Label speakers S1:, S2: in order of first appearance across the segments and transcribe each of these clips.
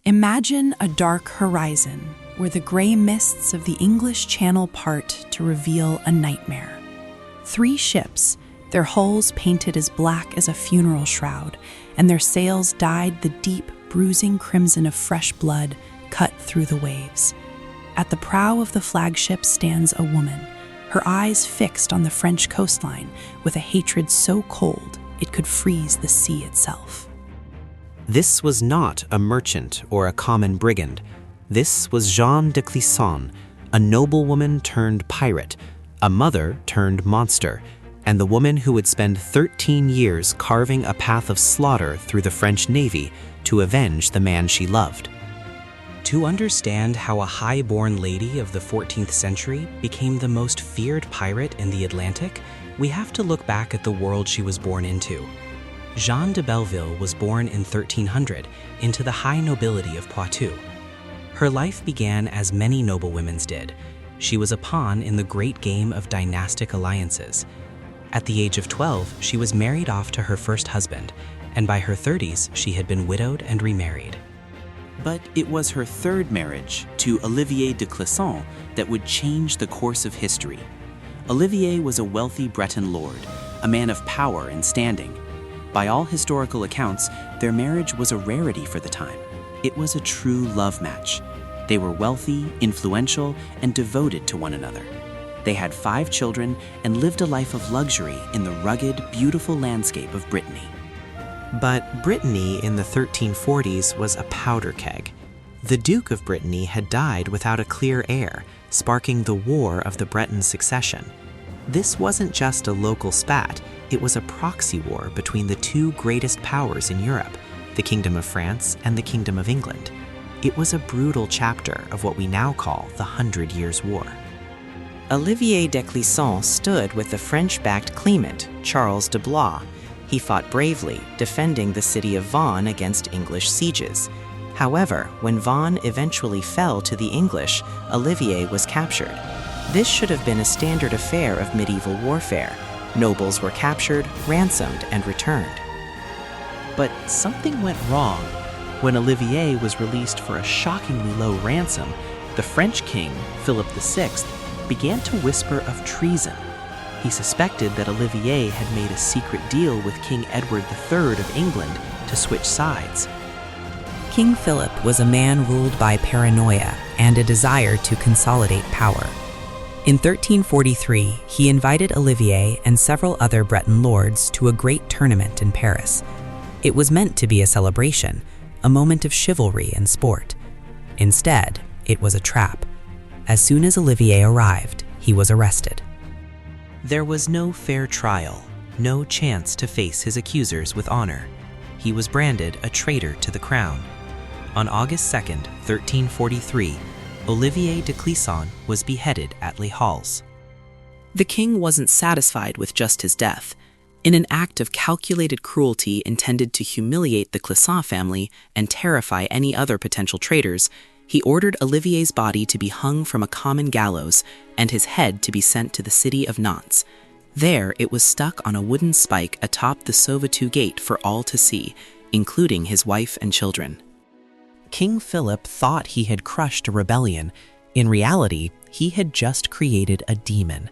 S1: Imagine a dark horizon where the gray mists of the English Channel part to reveal a nightmare. 3 ships, their hulls painted as black as a funeral shroud, and their sails dyed the deep, bruising crimson of fresh blood cut through the waves. At the prow of the flagship stands a woman, her eyes fixed on the French coastline with a hatred so cold it could freeze the sea itself.
S2: This was not a merchant or a common brigand. This was Jeanne de Clisson, a noblewoman turned pirate, a mother turned monster, and the woman who would spend 13 years carving a path of slaughter through the French Navy to avenge the man she loved. To understand how a high-born lady of the 14th century became the most feared pirate in the Atlantic, we have to look back at the world she was born into. Jeanne de Belleville was born in 1300 into the high nobility of Poitou. Her life began as many noblewomen's did. She was a pawn in the great game of dynastic alliances. At the age of 12, she was married off to her first husband, and by her 30s, she had been widowed and remarried.
S3: But it was her third marriage to Olivier de Clisson that would change the course of history. Olivier was a wealthy Breton lord, a man of power and standing. By all historical accounts, their marriage was a rarity for the time. It was a true love match. They were wealthy, influential, and devoted to one another. They had 5 children and lived a life of luxury in the rugged, beautiful landscape of Brittany.
S2: But Brittany in the 1340s was a powder keg. The Duke of Brittany had died without a clear heir, sparking the War of the Breton Succession. This wasn't just a local spat, it was a proxy war between the 2 greatest powers in Europe, the Kingdom of France and the Kingdom of England. It was a brutal chapter of what we now call the 100 Years' War. Olivier de Clisson stood with the French-backed claimant, Charles de Blois. He fought bravely, defending the city of Vannes against English sieges. However, when Vannes eventually fell to the English, Olivier was captured. This should have been a standard affair of medieval warfare. Nobles were captured, ransomed, and returned.
S3: But something went wrong. When Olivier was released for a shockingly low ransom, the French king, Philip VI, began to whisper of treason. He suspected that Olivier had made a secret deal with King Edward III of England to switch sides.
S1: King Philip was a man ruled by paranoia and a desire to consolidate power. In 1343, he invited Olivier and several other Breton lords to a great tournament in Paris. It was meant to be a celebration, a moment of chivalry and sport. Instead, it was a trap. As soon as Olivier arrived, he was arrested.
S2: There was no fair trial, no chance to face his accusers with honor. He was branded a traitor to the crown. On August 2nd, 1343, Olivier de Clisson was beheaded at Les Halles.
S4: The king wasn't satisfied with just his death. In an act of calculated cruelty intended to humiliate the Clisson family and terrify any other potential traitors, he ordered Olivier's body to be hung from a common gallows and his head to be sent to the city of Nantes. There, it was stuck on a wooden spike atop the Sauvetou gate for all to see, including his wife and children.
S2: King Philip thought he had crushed a rebellion. In reality, he had just created a demon.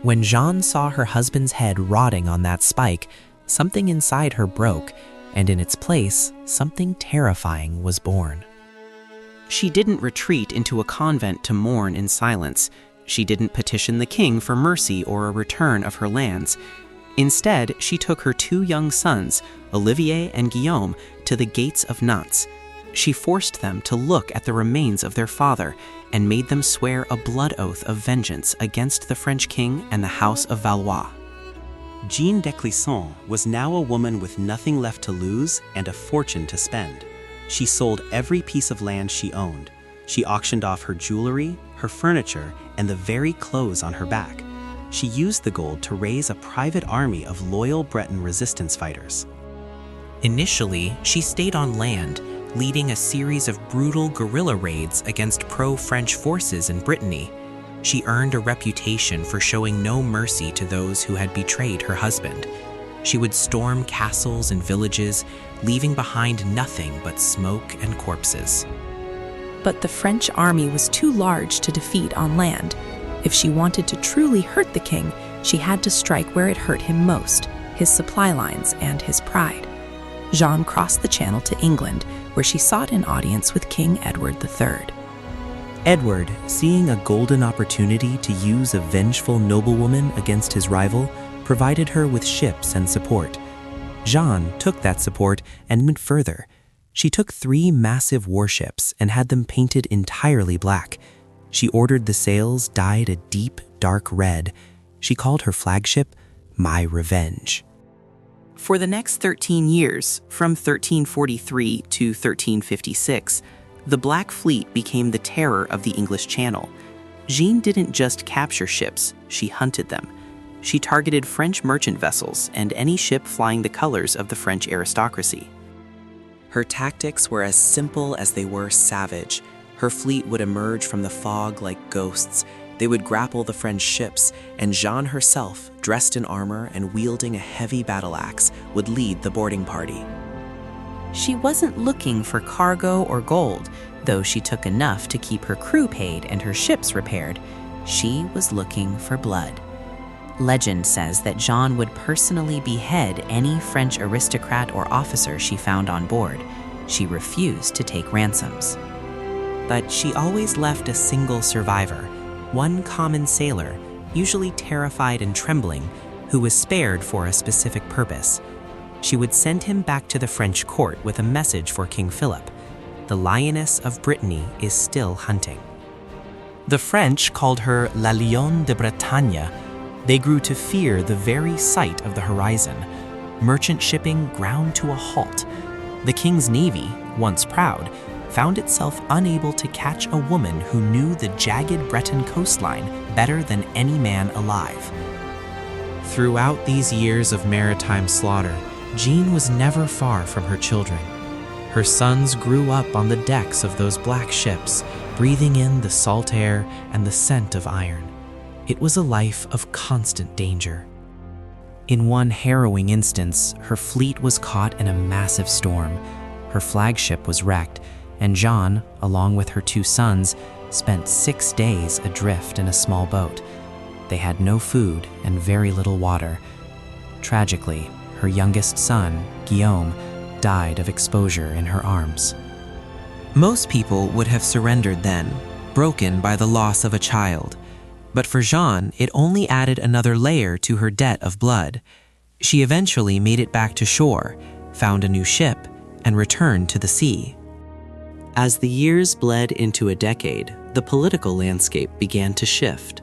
S2: When Jeanne saw her husband's head rotting on that spike, something inside her broke, and in its place, something terrifying was born.
S3: She didn't retreat into a convent to mourn in silence. She didn't petition the king for mercy or a return of her lands. Instead, she took her 2 young sons, Olivier and Guillaume, to the gates of Nantes. She forced them to look at the remains of their father and made them swear a blood oath of vengeance against the French king and the House of Valois. Jeanne de Clisson was now a woman with nothing left to lose and a fortune to spend. She sold every piece of land she owned. She auctioned off her jewelry, her furniture, and the very clothes on her back. She used the gold to raise a private army of loyal Breton resistance fighters.
S2: Initially, she stayed on land, leading a series of brutal guerrilla raids against pro-French forces in Brittany. She earned a reputation for showing no mercy to those who had betrayed her husband.
S3: She would storm castles and villages, leaving behind nothing but smoke and corpses.
S1: But the French army was too large to defeat on land. If she wanted to truly hurt the king, she had to strike where it hurt him most, his supply lines and his pride. Jeanne crossed the Channel to England, where she sought an audience with King Edward III.
S2: Edward, seeing a golden opportunity to use a vengeful noblewoman against his rival, provided her with ships and support. Jeanne took that support and went further. She took 3 massive warships and had them painted entirely black. She ordered the sails dyed a deep, dark red. She called her flagship My Revenge.
S3: For the next 13 years, from 1343 to 1356, the Black Fleet became the terror of the English Channel. Jeanne didn't just capture ships, she hunted them. She targeted French merchant vessels and any ship flying the colors of the French aristocracy. Her tactics were as simple as they were savage. Her fleet would emerge from the fog like ghosts. They would grapple the French ships, and Jeanne herself, dressed in armor and wielding a heavy battle axe, would lead the boarding party. She wasn't looking for cargo or gold, though she took enough to keep her crew paid and her ships repaired. She was looking for blood. Legend says that Jeanne would personally behead any French aristocrat or officer she found on board. She refused to take ransoms. But she always left a single survivor, one common sailor, usually terrified and trembling, who was spared for a specific purpose. She would send him back to the French court with a message for King Philip. The Lioness of Brittany is still hunting. The French called her La Lioness of Brittany. They grew to fear the very sight of the horizon. Merchant shipping ground to a halt. The king's navy, once proud, found itself unable to catch a woman who knew the jagged Breton coastline better than any man alive. Throughout these years of maritime slaughter, Jeanne was never far from her children. Her sons grew up on the decks of those black ships, breathing in the salt air and the scent of iron. It was a life of constant danger. In one harrowing instance, her fleet was caught in a massive storm. Her flagship was wrecked, and Jeanne, along with her 2 sons, spent 6 days adrift in a small boat. They had no food and very little water. Tragically, her youngest son, Guillaume, died of exposure in her arms. Most people would have surrendered then, broken by the loss of a child. But for Jeanne, it only added another layer to her debt of blood. She eventually made it back to shore, found a new ship, and returned to the sea. As the years bled into a decade, the political landscape began to shift.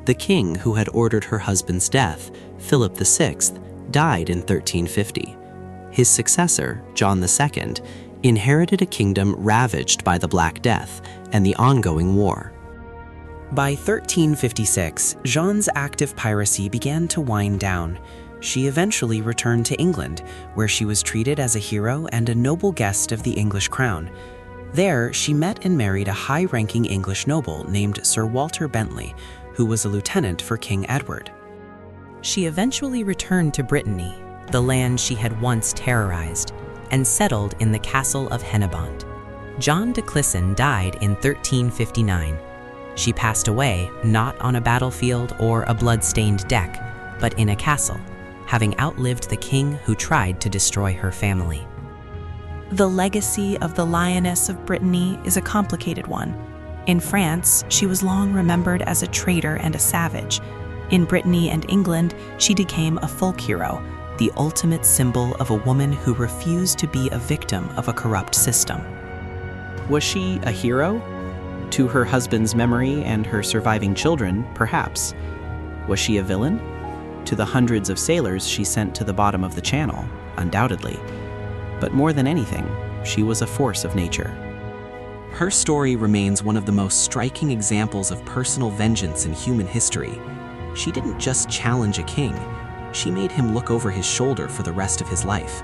S3: The king who had ordered her husband's death, Philip VI, died in 1350. His successor, John II, inherited a kingdom ravaged by the Black Death and the ongoing war. By 1356, Jeanne's active piracy began to wind down. She eventually returned to England, where she was treated as a hero and a noble guest of the English crown. There, she met and married a high-ranking English noble named Sir Walter Bentley, who was a lieutenant for King Edward. She eventually returned to Brittany, the land she had once terrorized, and settled in the castle of Hennebont. Jeanne de Clisson died in 1359. She passed away not on a battlefield or a blood-stained deck, but in a castle, having outlived the king who tried to destroy her family. The legacy of the Lioness of Brittany is a complicated one. In France, she was long remembered as a traitor and a savage. In Brittany and England, she became a folk hero, the ultimate symbol of a woman who refused to be a victim of a corrupt system. Was she a hero? To her husband's memory and her surviving children, perhaps. Was she a villain? To the hundreds of sailors she sent to the bottom of the channel, undoubtedly. But more than anything, she was a force of nature. Her story remains one of the most striking examples of personal vengeance in human history. She didn't just challenge a king, she made him look over his shoulder for the rest of his life.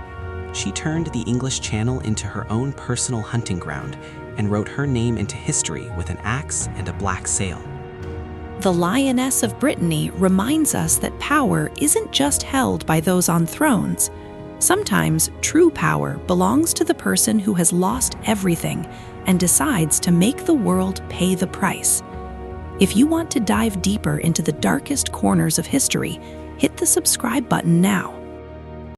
S3: She turned the English Channel into her own personal hunting ground and wrote her name into history with an axe and a black sail.
S1: The Lioness of Brittany reminds us that power isn't just held by those on thrones. Sometimes true power belongs to the person who has lost everything and decides to make the world pay the price. If you want to dive deeper into the darkest corners of history, hit the subscribe button now.